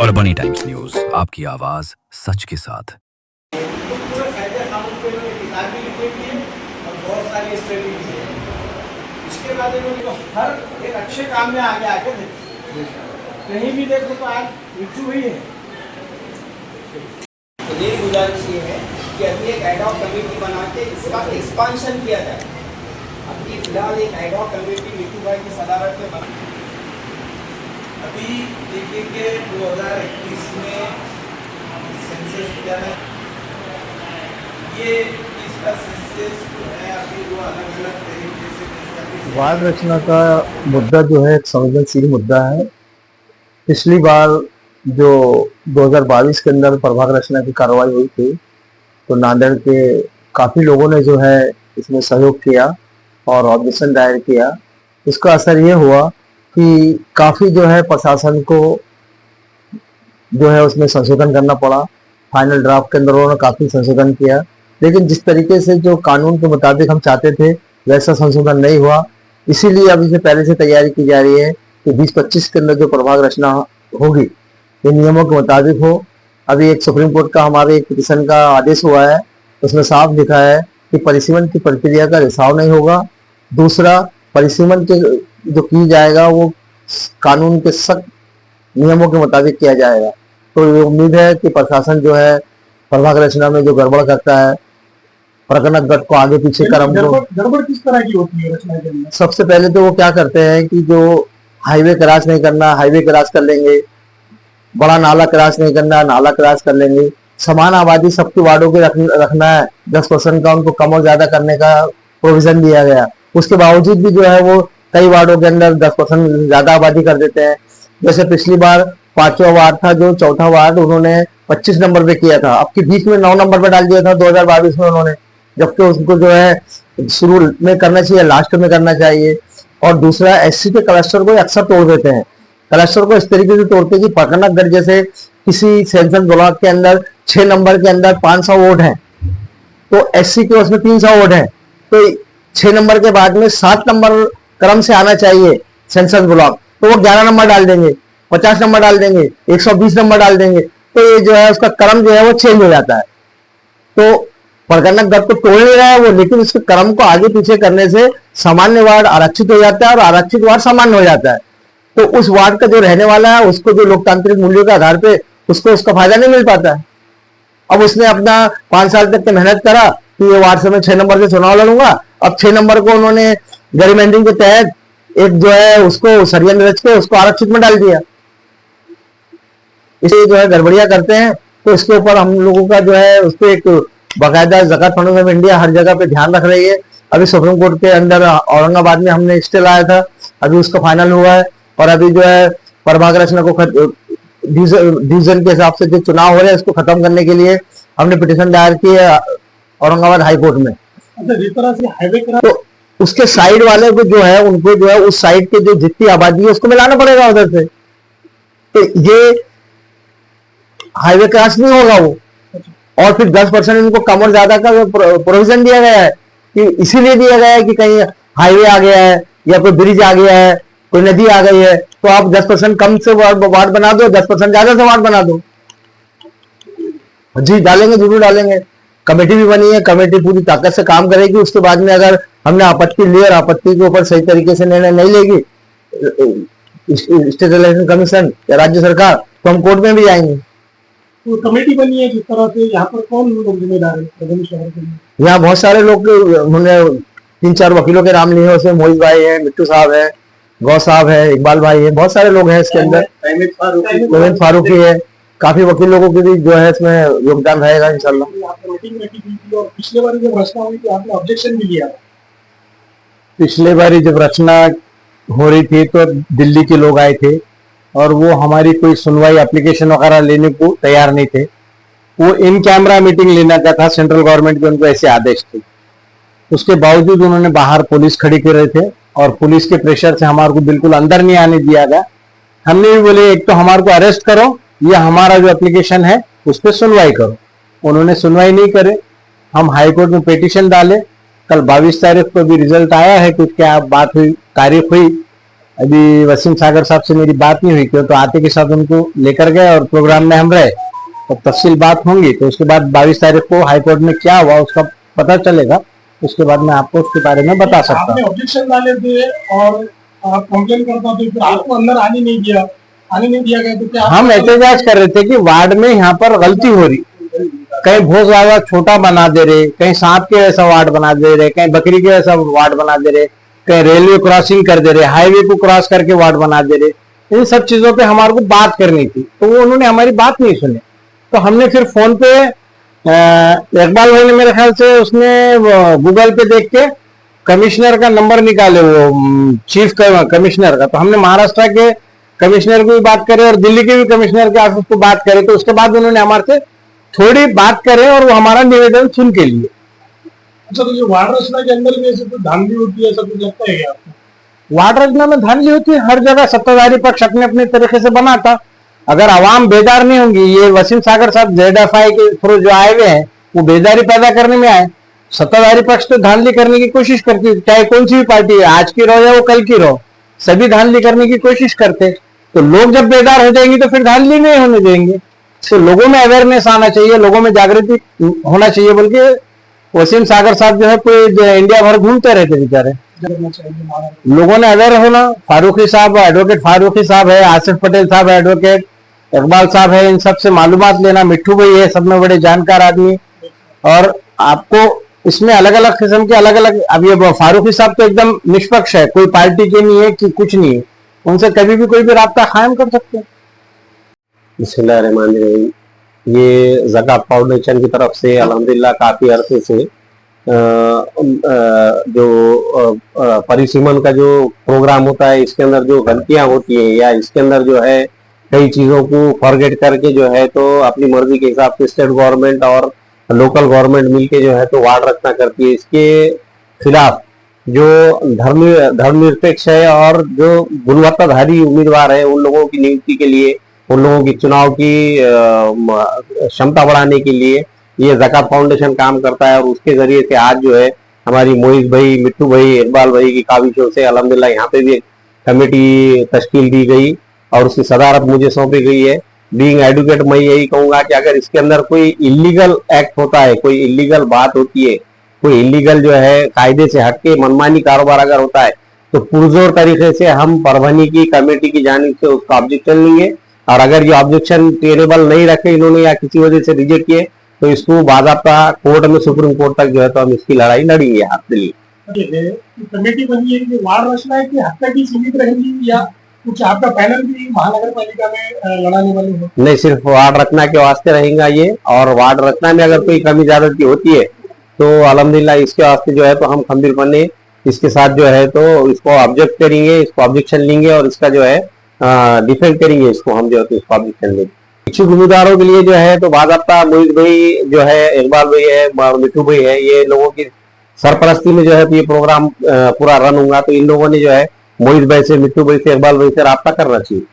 और बनी times news, आपकी आवाज सच के साथ। किताब भी लिखी हुई है और बहुत सारी स्टडी भी है। इसके बाद इन्होंने हर एक अच्छे काम में आगे थे। कहीं भी देखो तो आज मृत्यु हुई है। तो मेरी गुजारिश ये है कि अभी एक एडॉक कमेटी बना के इसका एक्सपांशन किया जाए। अभी फिलहाल एक एडॉक कमेटी मिट्टू भाई की सदारत में बना। अभी देखिए कि 2021 में सेंसस किया है। ये इसका सेंसस है अभी वो अलग अलग तरीके से वाद रचना का मुद्दा जो है एक संवेदनशील मुद्दा है। पिछली बार जो 2022 के अंदर प्रभाग रचना की कार्रवाई हुई थी तो नांदेड़ के काफ़ी लोगों ने जो है इसमें सहयोग किया और ऑब्जेक्शन दायर किया। इसका असर ये हुआ कि काफ़ी जो है प्रशासन को जो है उसमें संशोधन करना पड़ा। फाइनल ड्राफ्ट के अंदर उन्होंने काफ़ी संशोधन किया, लेकिन जिस तरीके से जो कानून के मुताबिक हम चाहते थे वैसा संशोधन नहीं हुआ। इसीलिए अब इसे पहले से तैयारी की जा रही है कि 2025 के अंदर जो प्रभाग रचना होगी ये नियमों के मुताबिक हो। अभी एक सुप्रीम कोर्ट का हमारे एक पिटीशन का आदेश हुआ है, उसमें साफ लिखा है कि परिसीमन की प्रक्रिया का रिसाव नहीं होगा। दूसरा, परिसीमन के जो की जाएगा वो कानून के सख्त नियमों के मुताबिक किया जाएगा। तो ये उम्मीद है कि प्रशासन जो है प्रभाग रचना में जो गड़बड़ करता है, प्रकरण गट को आगे पीछे कर गड़बड़ किस तरह की होती है रचना के अंदर? सबसे पहले तो वो क्या करते हैं कि जो हाईवे क्रॉस नहीं करना हाईवे क्रॉस कर लेंगे, बड़ा नाला क्रॉस नहीं करना नाला क्रॉस कर लेंगे। समान आबादी सबके वार्डों के रखना है, 10% का उनको कम और ज्यादा करने का प्रोविजन दिया गया। उसके बावजूद भी जो है वो कई वार्डों के अंदर 10% ज्यादा आबादी कर देते हैं। जैसे पिछली बार 5वां वार्ड था, जो 4था वार्ड उन्होंने 25 नंबर पे किया था, अब की बीच में 9 नंबर पे डाल दिया था 2022 में उन्होंने, जबकि उसको जो है शुरू में करना चाहिए, लास्ट में करना चाहिए। और दूसरा, एससी के क्लस्टर को अक्सर तोड़ देते हैं। क्लस्टर को इस तरीके से तोड़ते हैं कि पकड़नगर जैसे किसी सेंसस ब्लॉक के अंदर 6 नंबर के अंदर 500 वोट हैं तो एससी के उसमें 300 वोट हैं, तो 6 नंबर के बाद में 7 नंबर क्रम से आना चाहिए सेंसस ब्लॉक, तो वो 11 नंबर डाल देंगे, 50 नंबर डाल देंगे, 120 नंबर डाल देंगे। तो ये जो है उसका क्रम जो है वो चेंज हो जाता है। तो प्रकरण गट को तोड़ नहीं रहा है वो, लेकिन उसके क्रम को आगे पीछे करने से सामान्य वार्ड आरक्षित हो जाता है और आरक्षित वार्ड सामान्य हो जाता है। तो उस वार्ड का जो रहने वाला है उसको जो लोकतांत्रिक मूल्यों के आधार पे उसको उसका फायदा नहीं मिल पाता है। अब उसने अपना 5 साल तक की मेहनत करा कि ये वार्ड से मैं 6 नंबर से चुनाव लड़ूंगा, अब 6 नंबर को उन्होंने gerrymandering के तहत एक जो है उसको षड्यंत्र रच के उसको आरक्षित में डाल दिया। इसे जो है गड़बड़ियां करते हैं। तो इसके ऊपर हम लोगों का जो है उस पर एक बाकायदा ज़कात फंड ऑफ इंडिया हर जगह पे ध्यान रख रही है। अभी सुप्रीम कोर्ट के अंदर औरंगाबाद में हमने स्टे लाया था, अभी उसका फाइनल हुआ है। और अभी जो है प्रभाग रचना को डिवीजन के हिसाब से जो चुनाव हो रहे हैं उसको खत्म करने के लिए हमने पिटीशन दायर की है औरंगाबाद हाई कोर्ट में। जिस तरह से हाईवे तो उसके साइड वाले को जो है उनको जो है उस साइड के जो जितनी आबादी है उसको मिलाना पड़ेगा उधर से, तो ये हाईवे क्रॉस नहीं होगा वो। और फिर 10% इनको कम और ज्यादा का प्रोविजन दिया गया है कि इसीलिए दिया गया है कि कहीं हाईवे आ गया है या कोई ब्रिज आ गया है, कोई नदी आ गई है, तो आप 10% कम से वार्ड बना दो, 10% ज्यादा से वार्ड बना दो। जी डालेंगे, जरूर डालेंगे। कमेटी भी बनी है, कमेटी पूरी ताकत से काम करेगी। उसके बाद में अगर हमने आपत्ति ली और आपत्ति के ऊपर सही तरीके से निर्णय नहीं लेगी स्टेट इलेक्शन कमीशन या राज्य सरकार, तो हम कोर्ट में भी जाएंगे। तो कमेटी बनी है जिस तरह से, यहाँ पर कौन लोग जिम्मेदार है? यहाँ बहुत सारे लोग, हमने 3-4 वकीलों के नाम लिए हैं, उसमें मोहित भाई है, मिट्टू साहब है, गौ साहब है, इकबाल भाई है, बहुत सारे लोग हैं इसके अंदर, मोहम्मद फारूकी है, काफी वकील लोगों की भी जो है इसमें योगदान रहेगा इंशाल्लाह। पिछले बार जब रचना हुई तो आपने ऑब्जेक्शन भी लिया? पिछले बार जब रचना हो रही थी तो दिल्ली के लोग आए थे और वो हमारी कोई सुनवाई एप्लीकेशन वगैरह लेने को तैयार नहीं थे। वो इन कैमरा मीटिंग लेना का था, सेंट्रल गवर्नमेंट के उनको ऐसे आदेश थे। उसके बावजूद उन्होंने बाहर पुलिस खड़ी कर रहे थे और पुलिस के प्रेशर से हमारे को बिल्कुल अंदर नहीं आने दिया गया। हमने भी बोले एक तो हमारे को अरेस्ट करो या हमारा जो एप्लीकेशन है उस पर सुनवाई करो। उन्होंने सुनवाई नहीं करे। हम हाई कोर्ट में पिटीशन डाले, कल 22 तारीख को भी रिजल्ट आया है कि क्या बात हुई, तारीख हुई अभी वसीम सागर साहब से मेरी बात नहीं हुई क्यों, तो आते के साथ उनको लेकर गए और प्रोग्राम में हम रहे। तो तफसील बात होंगी तो उसके बाद 22 तारीख को हाई कोर्ट में क्या हुआ उसका पता चलेगा, उसके बाद मैं आपको उसके बारे में बता सकता आपने हूँ। ऑब्जेक्शन डाले थे और आप कंप्लेन करता थे, फिर आपको अंदर आने नहीं दिया गया, तो क्या हम एहतजाज कर रहे थे कि वार्ड में यहाँ पर गलती हो रही, कहीं बहुत ज्यादा छोटा बना दे रहे, कहीं सांप के ऐसा वार्ड बना दे रहे, कहीं बकरी के ऐसा वार्ड बना दे रहे, कहीं रेलवे क्रॉसिंग कर दे रहे, हाईवे को क्रॉस करके वार्ड बना दे रहे। इन सब चीजों पे हमारे को बात करनी थी, तो वो उन्होंने हमारी बात नहीं सुनी। तो हमने फिर फोन पे इकबाल भाई ने मेरे ख्याल से उसने गूगल पे देख के कमिश्नर का नंबर निकाले, वो चीफ कमिश्नर का। तो हमने महाराष्ट्र के कमिश्नर को भी बात करे और दिल्ली के भी कमिश्नर के ऑफिस को बात करे, तो उसके बाद उन्होंने हमारे से थोड़ी बात करे और वो हमारा निवेदन सुन के लिए। अच्छा, तो ये वार्ड रचना के अंदर भी ऐसे कुछ धांधली होती है, ऐसा कुछ लगता है क्या आपको? वार्ड रचना में धांधली होती है, हर जगह सत्ताधारी पक्ष अपने अपने तरीके से बनाता। अगर आवाम बेदार नहीं होंगी, ये वसीम सागर साहब ZFI के थ्रू जो आए हुए हैं वो बेदारी पैदा करने में आए। सत्ताधारी पक्ष तो धांधली करने की कोशिश करती है, चाहे कौन सी भी पार्टी है, आज की रहो या वो कल की रहो, सभी धांधली करने की कोशिश करते। तो लोग जब बेदार हो जाएंगे तो फिर धांधली नहीं होने देंगे। तो लोगों में अवेयरनेस आना चाहिए, लोगों में जागृति होना चाहिए, बोल के वसीम सागर साहब जो है पूरे इंडिया भर घूमते रहते बेचारे। लोगों ने अवेयर होना, फारूकी साहब, एडवोकेट फारूकी साहब है, आसिफ पटेल साहब है, एडवोकेट इकबाल साहब है, इन सब से मालूमात लेना, मिट्टू भाई है, सब में बड़े जानकार आदमी। और आपको इसमें अलग अलग किस्म के अलग अलग, अब ये फारूकी साहब तो एकदम निष्पक्ष है, कोई पार्टी के नहीं है कि कुछ नहीं है, उनसे कभी भी कोई भी राब्ता कायम कर सकते हैं। बिस्मिल्लाहिर्रहमानिर्रहीम। ये ज़कात फाउंडेशन की तरफ से अल्हम्दुलिल्लाह काफी अरसे से जो परिसीमन का जो प्रोग्राम होता है, इसके अंदर जो गलतियां होती हैं या इसके अंदर जो है कई चीजों को फॉरगेट करके जो है तो अपनी मर्जी के हिसाब से स्टेट गवर्नमेंट और लोकल गवर्नमेंट मिलके जो है तो वार्ड रचना करती है। इसके खिलाफ जो धर्मनिरपेक्ष है और जो गुणवत्ताधारी उम्मीदवार है, उन लोगों की नियुक्ति के लिए, उन लोगों की चुनाव की क्षमता बढ़ाने के लिए ये ज़कात फाउंडेशन काम करता है। और उसके जरिए से आज जो है हमारी मोइज भाई, मिट्टू भाई, इकबाल भाई की काविशों से अल्हम्दुलिल्लाह यहाँ पे भी कमेटी तश्कील दी गई और उसकी सदारत मुझे सौंपी गई है। बीइंग एडवोकेट मैं यही कहूंगा कि अगर इसके अंदर कोई इलीगल एक्ट होता है, कोई इलीगल बात होती है, कोई इलीगल जो है कायदे से हटके मनमानी कारोबार अगर होता है, तो पुरजोर तरीके से हम परभनी की कमेटी की जानिब से उसका ऑब्जेक्शन लेंगे। और अगर ये ऑब्जेक्शन टेरेबल नहीं रखे इन्होंने या किसी वजह से रिजेक्ट किए तो इसको बाज़ाब्ता कोर्ट में, सुप्रीम कोर्ट तक जो है तो हम इसकी लड़ाई लड़ेंगे हाथ के लिए। कमेटी बनी है कि वार्ड रचना है कि हद तक ही सीमित रहेगी या कुछ आपका पैनल भी महानगर पालिका में लड़ाने वाले हो? नहीं, सिर्फ वार्ड रचना के वास्ते रहेगा ये। और वार्ड रचना में अगर कोई कमी ज्यादती होती है तो अल्हम्दुलिल्लाह इसके वास्ते जो है तो हम खंबीर बने इसके साथ जो है तो इसको ऑब्जेक्ट करेंगे, इसको ऑब्जेक्शन लेंगे और इसका जो है डिफेंड करेंगे। इसको हम जो है तो इसको ऑब्जेक्शन लेंगे। इच्छुक उम्मीदवारों के लिए जो है तो बाज़ाब्ता मोइज भाई जो है, इकबाल भाई है, मिट्टू भाई है, ये लोगों की सरपरस्ती में जो है तो ये प्रोग्राम पूरा रन होगा। तो इन लोगों ने जो है मोइज भाई से, मिट्टू भाई से, इकबाल भाई से राब्ता करना चाहिए।